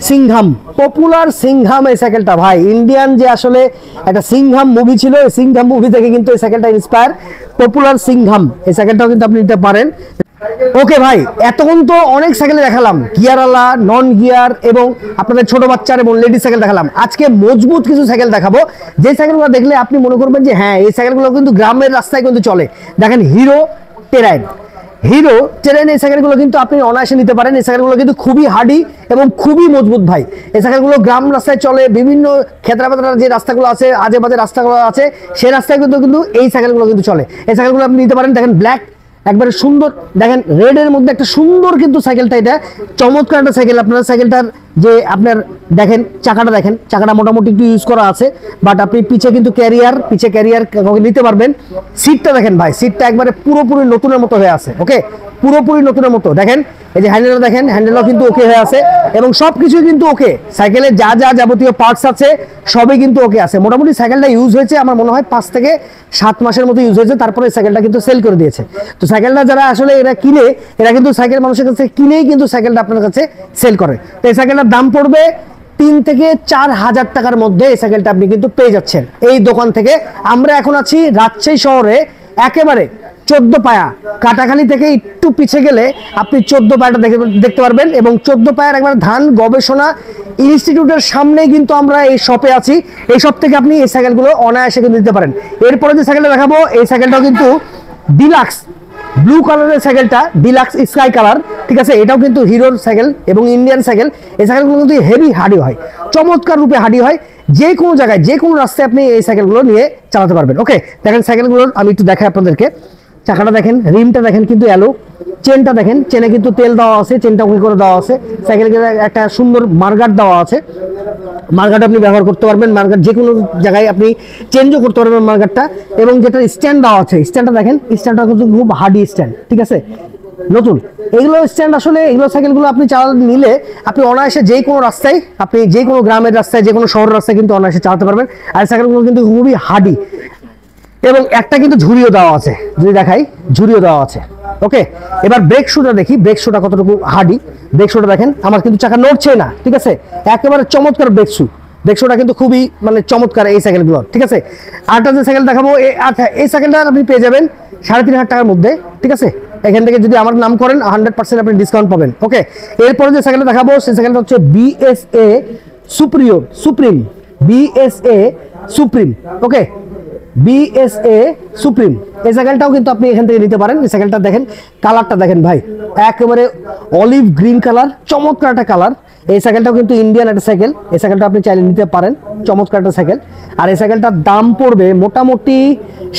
Singham, popular Singham এই সাইকেলটা ভাই, ইন্ডিয়ান যে আসলে একটা সিংঘাম মুভি ছিল, এই সিংঘাম মুভি থেকে কিন্তু এই সাইকেলটা ইন্সপায়ার। পপুলার সিংঘাম এই সাইকেলটাও কিন্তু আপনি নিতে পারেন। ওকে ভাই, এতক্ষণ তো অনেক সাইকেল দেখালাম, গিয়ারওয়ালা, নন গিয়ার এবং আপনাদের ছোট বাচ্চার এবং লেডিস সাইকেল দেখালাম। আজকে মজবুত কিছু সাইকেল দেখাবো, যে সাইকেলগুলো দেখলে আপনি মনে করবেন যে হ্যাঁ এই সাইকেলগুলো কিন্তু গ্রামের রাস্তায় কিন্তু চলে। দেখেন হিরো টেরাইন, হিরো টেরাইন এই সাইকেলগুলো কিন্তু আপনি অনায়াসে নিতে পারেন। এই সাইকেলগুলো কিন্তু খুবই হার্ডি এবং খুবই মজবুত ভাই। এই সাইকেলগুলো গ্রাম রাস্তায় চলে, বিভিন্ন ক্ষেত্রা পাত্রা যে রাস্তাগুলো আছে, আজে বাজে রাস্তাগুলো আছে, সেই রাস্তায় কিন্তু এই সাইকেলগুলো কিন্তু চলে। এই সাইকেলগুলো আপনি নিতে পারেন। দেখেন ব্ল্যাক, একবারে সুন্দর, দেখেন রেড এর মধ্যে একটা সুন্দর কিন্তু সাইকেলটা, এটা চমৎকার একটা সাইকেল। আপনার সাইকেলটার যে আপনার দেখেন চাকাটা, দেখেন চাকাটা মোটামুটি একটু ইউজ করা আছে, বাট আপনি পিছে কিন্তু ক্যারিয়ার নিতে পারবেন। সিটটা দেখেন ভাই, সিটটা একবারে পুরোপুরি নতুনের মতো হয়ে আছে। ওকে, পুরোপুরি নতুনের মতো। দেখেন এই যে হ্যান্ডেলটা, দেখেন হ্যান্ডেলও কিন্তু ওকে হয়ে আছে এবং সবকিছুই কিন্তু ওকে। সাইকেলের যা যা যাবতীয় পার্টস আছে সবই কিন্তু ওকে আছে। মোটামুটি সাইকেলটা ইউজ হয়েছে আমার মনে হয় 5 থেকে 7 মাসের মতো ইউজ হয়েছে, তারপরে সাইকেলটা কিন্তু সেল করে দিয়েছে। তো সাইকেলটা যারা আসলে এরা কিনে, এরা কিন্তু সাইকেল মানুষের কাছে কিনেই কিন্তু সাইকেলটা আপনার কাছে সেল করে। তো এই সাইকেলটার দাম পড়বে 3 থেকে 4 হাজার টাকার মধ্যে। এই সাইকেলটা আপনি কিন্তু পেয়ে যাচ্ছেন এই দোকান থেকে। আমরা এখন আছি রাজশাহী শহরে, একেবারে 14 পায়া, কাটাখালী থেকে একটু পিছিয়ে গেলে আপনি 14 পায়াটা দেখতে পারবেন। এবং 14 পায়ার একবার ধান গবেষণা ইনস্টিটিউটের সামনেই কিন্তু আমরা এই শপে আছি। এই শপ থেকে আপনি এই সাইকেলগুলো অনায়াসে কিন্তু নিতে পারেন। এরপরে যে সাইকেলটা দেখাবো, এই সাইকেলটাও কিন্তু ডিলাক্স ব্লু কালারের সাইকেলটা, ডিলাক্স স্কাই কালার, ঠিক আছে। এটাও কিন্তু হিরোর সাইকেল এবং ইন্ডিয়ান সাইকেল। এই সাইকেলগুলো কিন্তু হেভি হার্ডি হয়, চমৎকার রূপে হার্ডি হয়। যে কোনো জায়গায়, যে কোনো রাস্তায় আপনি এই সাইকেলগুলো নিয়ে চালাতে পারবেন। ওকে, দেখেন সাইকেলগুলো আমি একটু দেখাই আপনাদেরকে। চাকাটা দেখেন, রিমটা দেখেন কিন্তু অ্যালো, চেনটা দেখেন, চেনে কিন্তু তেল দেওয়া আছে, চেনটা ওকে করে দেওয়া আছে। সাইকেলে একটা সুন্দর মার্গাট দেওয়া আছে, মার্গাট আপনি ব্যবহার করতে পারবেন। মার্গাট যে কোনো জায়গায় আপনি চেঞ্জও করতে পারবেন মার্গাটটা। এবং যেটা স্ট্যান্ড দেওয়া আছে, স্ট্যান্ডটা দেখেন, স্ট্যান্ডটা কিন্তু খুব হার্ডি স্ট্যান্ড, ঠিক আছে, নতুন। এগুলো স্ট্যান্ড আসলে এগুলো সাইকেলগুলো আপনি চালাতে নিলে আপনি অনায়াসে যে কোনো রাস্তায়, আপনি যে কোনো গ্রামের রাস্তায়, যে কোনো শহরের রাস্তায় কিন্তু অনায়াসে চালাতে পারবেন। আর সাইকেলগুলো কিন্তু খুবই হার্ডি এবং একটা কিন্তু ঝুড়িও দেওয়া আছে, যদি দেখাই ঝুড়িও দেওয়া আছে। ওকে, এবার ব্রেক শুটা দেখি, ব্রেক শুটা কতটুকু হার্ডি। ব্রেক শুটা দেখেন, আমার কিন্তু চাকা নড়ছে না, ঠিক আছে, একেবারে চমৎকার ব্রেক শু। ব্রেক শুটা কিন্তু খুবই মানে চমৎকার এই সাইকেলগুলো, ঠিক আছে। আরেকটা যে সাইকেল দেখাবো, আচ্ছা এই সাইকেলটা আপনি পেয়ে যাবেন 3,500 টাকার মধ্যে, ঠিক আছে। এখান থেকে যদি আমার নাম করেন 100% আপনি ডিসকাউন্ট পাবেন। ওকে, এরপরে যে সাইকেলটা দেখাবো, সেই সাইকেলটা হচ্ছে BSA সুপ্রিম, BSA সুপ্রিম। ওকে, BSA সুপ্রিম, এই সাইকেলটাও কিন্তু আপনি এখান থেকে নিতে পারেন। এই সাইকেলটা দেখেন, কালারটা দেখেন ভাই, একেবারে অলিভ গ্রিন কালার, চমৎকার একটা কালার। এই সাইকেলটাও কিন্তু ইন্ডিয়ান একটা সাইকেল। এই সাইকেলটা আপনি চাইলে নিতে পারেন, চমৎকার একটা সাইকেল। আর এই সাইকেলটার দাম পড়বে মোটামুটি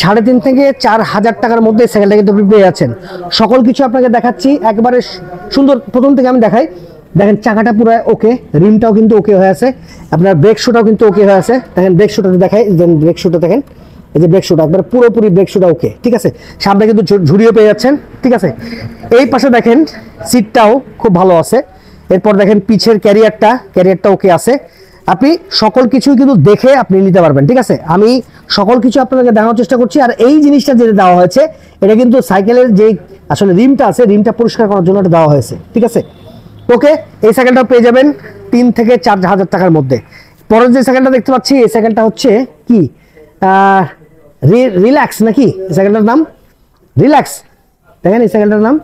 3.5 থেকে 4 হাজার টাকার মধ্যে। এই সাইকেলটা কিন্তু আপনি পেয়ে যাচ্ছেন। সকল কিছু আপনাকে দেখাচ্ছি একেবারে সুন্দর। প্রথম থেকে আমি দেখাই, দেখেন চাকাটা পুরো ওকে, রিমটাও কিন্তু ওকে হয়ে আছে, আপনার ব্রেক শুটাও কিন্তু ওকে হয়ে আছে। দেখেন ব্রেক শুটা দেখাই, ব্রেক শুটা দেখেন, এই যে ব্রেক শুটা একবার পুরোপুরি ব্রেক শুটা ওকে, ঠিক আছে। সামনে কিন্তু ঝুড়িও পেয়ে যাচ্ছেন, ঠিক আছে। এই পাশে দেখেন সিটটাও খুব ভালো আছে। এরপর দেখেন পিছের ক্যারিয়ারটা ওকে আছে। আপনি সকল কিছুই কিন্তু দেখে আপনি নিতে পারবেন, ঠিক আছে। আমি সকল কিছু আপনাদেরকে দেখানোর চেষ্টা করছি। আর এই জিনিসটা যেটা দেওয়া হয়েছে, এটা কিন্তু সাইকেলের যে আসলে রিমটা আছে, রিমটা পরিষ্কার করার জন্য এটা দেওয়া হয়েছে, ঠিক আছে। ওকে, এই সাইকেলটা পেয়ে যাবেন 3 থেকে 4 হাজার টাকার মধ্যে। পরের যে সাইকেলটা দেখতে পাচ্ছি, এই সাইকেলটা হচ্ছে কি রিল্যাক্স নাকি, এই সাইকেলটার নাম রিল্যাক্স। দেখেন এই সাইকেলটার নাম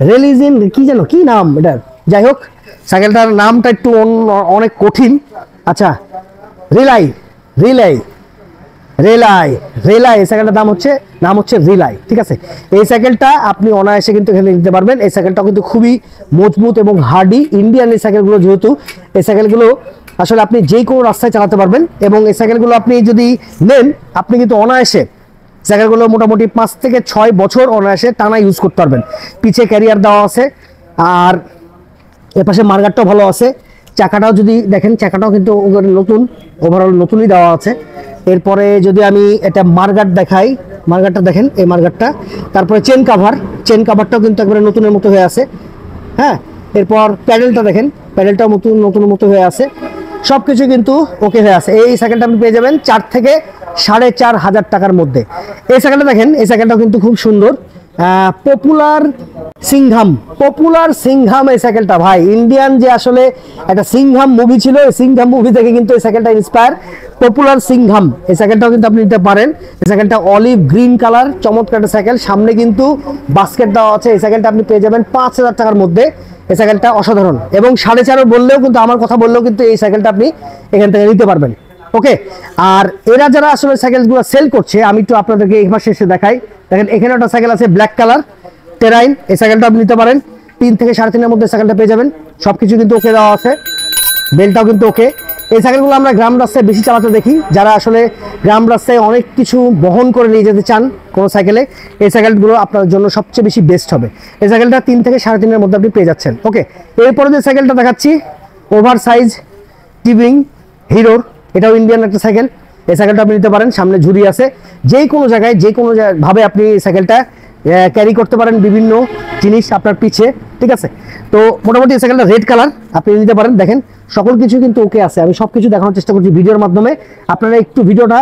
রিলিজিন, কি যেন কি নাম এটার, যাই হোক সাইকেলটার নামটা একটু অনেক কঠিন। আচ্ছা, রিলাই এই সাইকেলটার নাম হচ্ছে রিলাই, ঠিক আছে। এই সাইকেলটা আপনি অনায়াসে কিন্তু এখানে নিতে পারবেন। এই সাইকেলটাও কিন্তু খুবই মজবুত এবং হার্ডি, ইন্ডিয়ান এই সাইকেলগুলো যেহেতু, এই সাইকেলগুলো আসলে আপনি যে কোনো রাস্তায় চালাতে পারবেন। এবং এই সাইকেলগুলো আপনি যদি নেন, আপনি কিন্তু অনায়াসে সাইকেলগুলো মোটামুটি 5 থেকে 6 বছর অনায়াসে টানা ইউজ করতে পারবেন। পিছে ক্যারিয়ার দেওয়া আছে, আর এপাশে মার্গারটাও ভালো আছে। চাকাটাও যদি দেখেন, চাকাটাও কিন্তু নতুন, ওভারঅল নতুনই দেওয়া আছে। এরপরে যদি আমি এটা মার্গার দেখাই, মার্গারটা দেখেন, এই মার্গারটা। তারপরে চেন কাভারটাও কিন্তু একবারে নতুনের মতো হয়ে আছে, হ্যাঁ। এরপর প্যাডেলটা দেখেন, প্যাডেলটাও নতুনের মতো হয়ে আছে। সব কিছু কিন্তু ওকে হয়ে আছে। এই সাইকেলটা আপনি পেয়ে যাবেন 4 থেকে 4.5 হাজার টাকার মধ্যে। এই সাইকেলটা দেখেন, এই সাইকেলটাও কিন্তু খুব সুন্দর, পপুলার সিংহাম, পপুলার সিংহাম এই সাইকেলটা ভাই, ইন্ডিয়ান যে আসলে একটা সিংহাম মুভি ছিল, এই সিংহাম মুভি থেকে কিন্তু এই সাইকেলটা ইন্সপায়ার। পপুলার সিংহাম এই সাইকেলটাও কিন্তু আপনি নিতে পারেন। এই সাইকেলটা অলিভ গ্রিন কালার, চমৎকার একটা সাইকেল, সামনে কিন্তু বাস্কেট দেওয়া আছে। এই সাইকেলটা আপনি পেয়ে যাবেন 5,000 টাকার মধ্যে। এই সাইকেলটা অসাধারণ, এবং 4.5 বললেও কিন্তু, আমার কথা বললেও কিন্তু এই সাইকেলটা আপনি এখান থেকে নিতে পারবেন। ওকে, আর এরা যারা আসলে সাইকেলগুলো সেল করছে, আমি একটু আপনাদেরকে এই পাশে এসে দেখাই। দেখেন এখানে একটা সাইকেল আছে ব্ল্যাক কালার টেরাইন, এই সাইকেলটা আপনি নিতে পারেন। 3 থেকে 3.5 মধ্যে সাইকেলটা পেয়ে যাবেন। সবকিছু কিন্তু ওকে দেওয়া আছে, বেলটাও কিন্তু ওকে। এই সাইকেলগুলো আমরা গ্রাম রাস্তায় বেশি চালাতে দেখি, যারা আসলে গ্রাম রাস্তায় অনেক কিছু বহন করে নিয়ে যেতে চান কোনো সাইকেলে, এই সাইকেলগুলো আপনার জন্য সবচেয়ে বেশি বেস্ট হবে। এই সাইকেলটা 3 থেকে 3.5 মধ্যে আপনি পেয়ে যাচ্ছেন। ওকে, এরপরে যে সাইকেলটা দেখাচ্ছি, ওভার সাইজ টিবিং হিরোর, এটাও ইন্ডিয়ান একটা সাইকেল। এই সাইকেলটা আপনি নিতে পারেন, সামনে ঝুড়ি আছে, যে কোনো জায়গায় যে কোনো ভাবে আপনি এই সাইকেলটা ক্যারি করতে পারেন, বিভিন্ন জিনিস আপনার পিছে, ঠিক আছে। তো মোটামুটি এই সাইকেলটা রেড কালার আপনি নিতে পারেন। দেখেন সকল কিছু কিন্তু ওকে আছে, আমি সব কিছু দেখানোর চেষ্টা করছি ভিডিওর মাধ্যমে। আপনারা একটু ভিডিওটা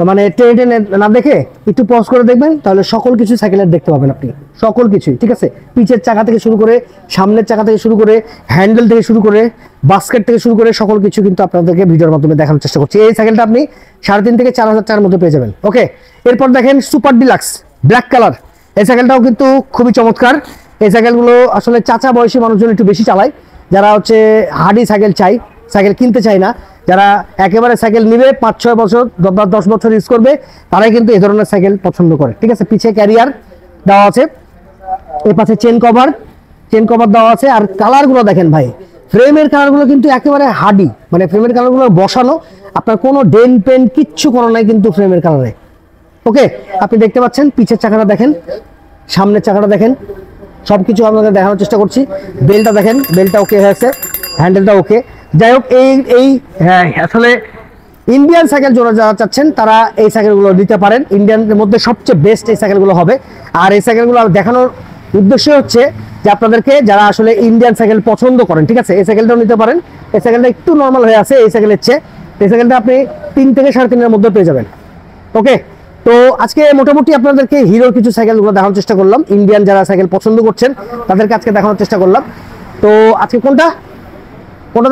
মানে টেনে টেনে না দেখে একটু পজ করে দেখবেন, তাহলে সকল কিছু সাইকেলের দেখতে পাবেন আপনি, সকল কিছুই, ঠিক আছে। পিছের চাকা থেকে শুরু করে, সামনের চাকা থেকে শুরু করে, হ্যান্ডেল থেকে শুরু করে, বাস্কেট থেকে শুরু করে, সকল কিছু কিন্তু আপনাদেরকে ভিডিওর মাধ্যমে দেখানোর চেষ্টা করছি। এই সাইকেলটা আপনি 3.5 থেকে 4,000 টাকার মধ্যে পেয়ে যাবেন। ওকে, এরপর দেখেন সুপার ডিলাক্স ব্ল্যাক কালার, এই সাইকেলটাও কিন্তু খুবই চমৎকার। এই সাইকেলগুলো আসলে চাচা বয়সী মানুষজন একটু বেশি চালায়, যারা হচ্ছে হার্ডি সাইকেল চাই, সাইকেল কিনতে চায় না, যারা একেবারে সাইকেল নিবে 5-6 বছর 10 বছর ইউজ করবে, তারাই কিন্তু এই ধরনের সাইকেল পছন্দ করে, ঠিক আছে। পিছে ক্যারিয়ার দেওয়া আছে, এই পাশে চেন কভার দেওয়া আছে। আর কালারগুলো দেখেন ভাই, ফ্রেমের কালারগুলো কিন্তু একেবারে হার্ডি, মানে ফ্রেমের কালারগুলো বসানো, আপনার কোনো ডেন পেন কিচ্ছু করা নাই কিন্তু ফ্রেমের কালারে। ওকে, আপনি দেখতে পাচ্ছেন পিছের চাকাটা দেখেন, সামনের চাকাটা দেখেন, সবকিছু আপনাদের দেখানোর চেষ্টা করছি। বেলটা দেখেন, বেলটা ওকে হয়েছে, হ্যান্ডেলটা ওকে। যাই হোক, এই হ্যাঁ আসলে ইন্ডিয়ান সাইকেল যারা চাচ্ছেন তারা এই সাইকেলগুলো নিতে পারেন। ইন্ডিয়ানের মধ্যে সবচেয়ে বেস্ট এই সাইকেলগুলো হবে। আর এই সাইকেলগুলো দেখানোর উদ্দেশ্য হচ্ছে যে আপনাদেরকে যারা আসলে ইন্ডিয়ান সাইকেল পছন্দ করেন, ঠিক আছে, এই সাইকেলটাও নিতে পারেন। এই সাইকেলটা একটু নর্মাল হয়ে আছে এই সাইকেলের চেয়ে, এই সাইকেলটা আপনি 3 থেকে 3.5 মধ্যে পেয়ে যাবেন। ওকে, তো আজকে মোটামুটি আপনাদেরকে হিরোর কিছু সাইকেলগুলো দেখানোর চেষ্টা করলাম। ইন্ডিয়ান যারা সাইকেল পছন্দ করছেন তাদেরকে আজকে দেখানোর চেষ্টা করলাম। তো আজকে কোনটা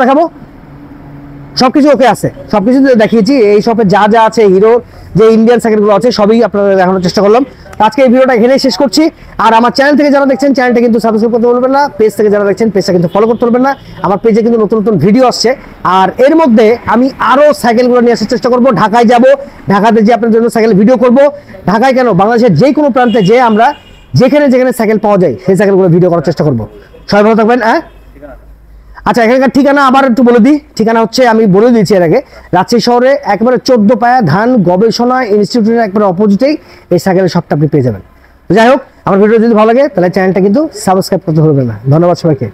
দেখাবো? সবকিছু ওকে আছে, সবকিছু দেখিয়েছি। এই শপে যা যা আছে, হিরো যে ইন্ডিয়ান সাইকেলগুলো আছে সবই আপনাদের দেখানোর চেষ্টা করলাম। আজকে এই ভিডিওটা এখানেই শেষ করছি। আর আমার চ্যানেল থেকে যারা দেখছেন, চ্যানেলটা কিন্তু সাবস্ক্রাইব করতে বলবেন না। পেজ থেকে যারা দেখছেন, পেজটা কিন্তু ফলো করতে বলবেন না। আমার পেজে কিন্তু নতুন নতুন ভিডিও আসছে। আর এর মধ্যে আমি আরো সাইকেলগুলো নিয়ে আসার চেষ্টা করব। ঢাকায় যাব, ঢাকাতে যে আপনার জন্য সাইকেল ভিডিও করব। ঢাকায় কেন, বাংলাদেশের যে কোনো প্রান্তে যে আমরা যেখানে সাইকেল পাওয়া যায় সেই সাইকেলগুলো ভিডিও করার চেষ্টা করব। সবাই ভালো থাকবেন। আচ্ছা, এখানকার ঠিকানা আবার একটু বলে দিই। ঠিকানা হচ্ছে, আমি বলে দিয়েছি এর আগে, রাজশাহী শহরে একেবারে 14 পায়া ধান গবেষণা ইনস্টিটিউটের একবারে অপোজিটেই এই সাইকেলের শপটা আপনি পেয়ে যাবেন। যাই হোক, আমার ভিডিও যদি ভালো লাগে তাহলে চ্যানেলটা কিন্তু সাবস্ক্রাইব করতে ভুলবেন না। ধন্যবাদ সবাইকে।